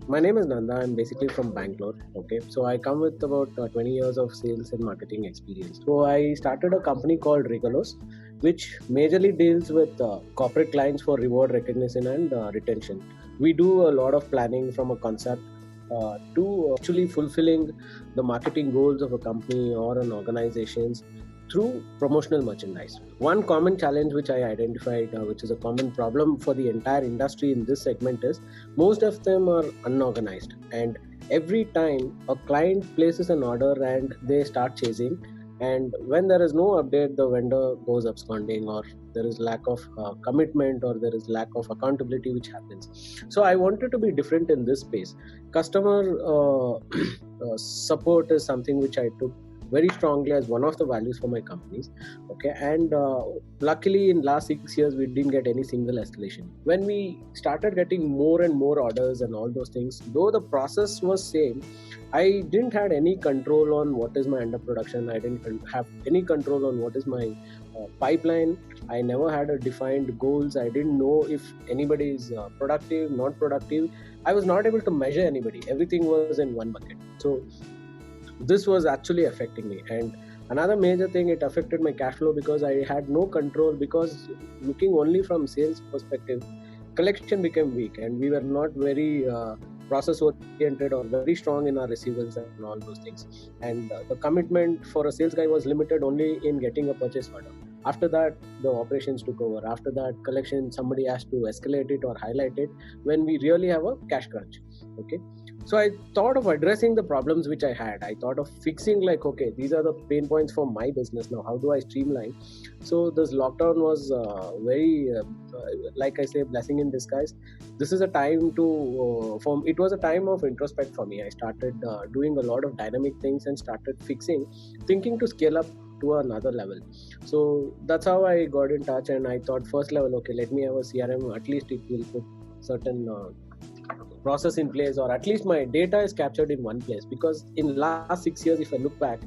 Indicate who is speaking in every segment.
Speaker 1: My name is Nanda. I'm basically from Bangalore. Okay, so I come with about 20 years of sales and marketing experience. So I started a company called Regalos, which majorly deals with corporate clients for reward recognition and retention. We do a lot of planning from a concept to actually fulfilling the marketing goals of a company or an organizations through promotional merchandise. One common challenge which I identified, which is a common problem for the entire industry in this segment, is most of them are unorganized, and every time a client places an order and they start chasing, and when there is no update, the vendor goes absconding, or there is lack of commitment, or there is lack of accountability which happens. So I wanted to be different in this space. Customer support is something which I took very strongly as one of the values for my companies. Okay, and luckily in last 6 years we didn't get any single escalation. When we started getting more and more orders and all those things, though the process was same, I didn't had any control on what is my under production. I didn't have any control on what is my pipeline. I never had a defined goals. I didn't know if anybody is productive, not productive. I was not able to measure anybody. Everything was in one bucket. So this was actually affecting me. And another major thing, it affected my cash flow because I had no control. Because looking only from sales perspective, collection became weak, and we were not very process oriented or very strong in our receivables and all those things. And the commitment for a sales guy was limited only in getting a purchase order. After that, the operations took over. After that, collection, somebody has to escalate it or highlight it when we really have a cash crunch. Okay, so I thought of addressing the problems which I had. I thought of fixing, like, okay, these are the pain points for my business. Now how do I streamline? So this lockdown was very like I say, blessing in disguise. This is a time to it was a time of introspect for me. I started doing a lot of dynamic things and started fixing, thinking to scale up to another level. So that's how I got in touch, and I thought, first level, okay, let me have a CRM. At least it will put certain process in place, or at least my data is captured in one place. Because in last 6 years, if I look back,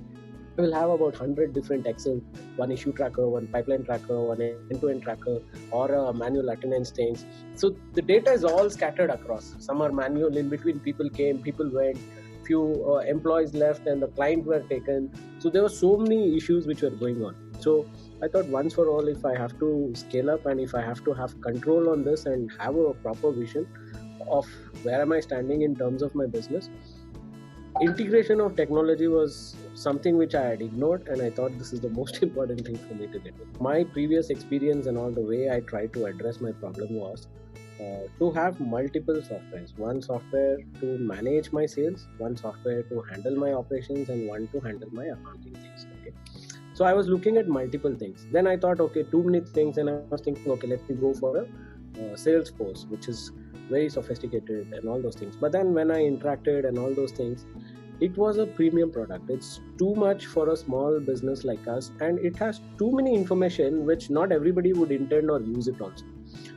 Speaker 1: I will have about 100 different Excel, one issue tracker, one pipeline tracker, one end-to-end tracker, or a manual attendance things. So the data is all scattered across. Some are manual. In between, people came, people went, few employees left, and the client were taken. So there were so many issues which were going on. So I thought, once for all, if I have to scale up and if I have to have control on this and have a proper vision of where am I standing in terms of my business, integration of technology was something which I had ignored, and I thought this is the most important thing for me to get with. My previous experience and all, the way I tried to address my problem was to have multiple softwares. One software to manage my sales, one software to handle my operations, and one to handle my accounting things. Okay. So I was looking at multiple things. Then I thought, okay, too many things, and I was thinking, okay, let me go for a Salesforce, which is very sophisticated and all those things. But then when I interacted and all those things, it was a premium product. It's too much for a small business like us, and it has too many information which not everybody would intend or use it also.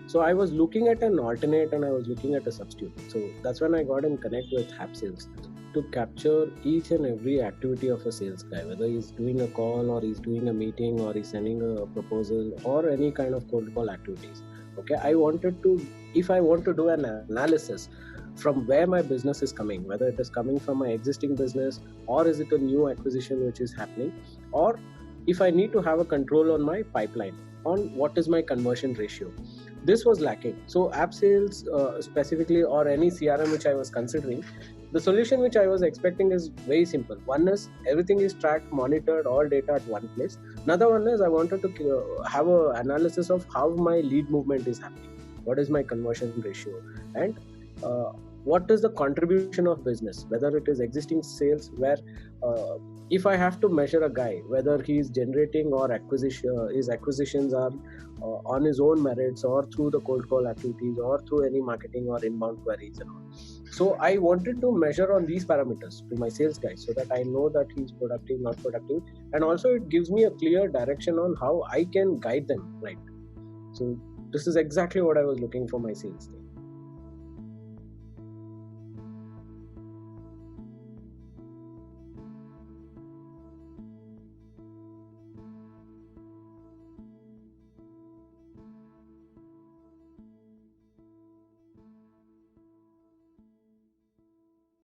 Speaker 1: So I was looking at an alternate, and I was looking at a substitute. So that's when I got in connect with HapSales to capture each and every activity of a sales guy, whether he's doing a call or he's doing a meeting or he's sending a proposal or any kind of cold call activities. Okay, I wanted to, if I want to do an analysis from where my business is coming, whether it is coming from my existing business, or is it a new acquisition which is happening, or if I need to have a control on my pipeline, on what is my conversion ratio. This was lacking. So app sales specifically, or any CRM which I was considering, the solution which I was expecting is very simple. One is everything is tracked, monitored, all data at one place. Another one is I wanted to have an analysis of how my lead movement is happening, what is my conversion ratio, and uh, what is the contribution of business, whether it is existing sales, where if I have to measure a guy, whether he is generating or his acquisitions are on his own merits, or through the cold call activities, or through any marketing or inbound queries and all. So I wanted to measure on these parameters to my sales guy, so that I know that he's productive, not productive, and also it gives me a clear direction on how I can guide them right. So this is exactly what I was looking for my sales thing.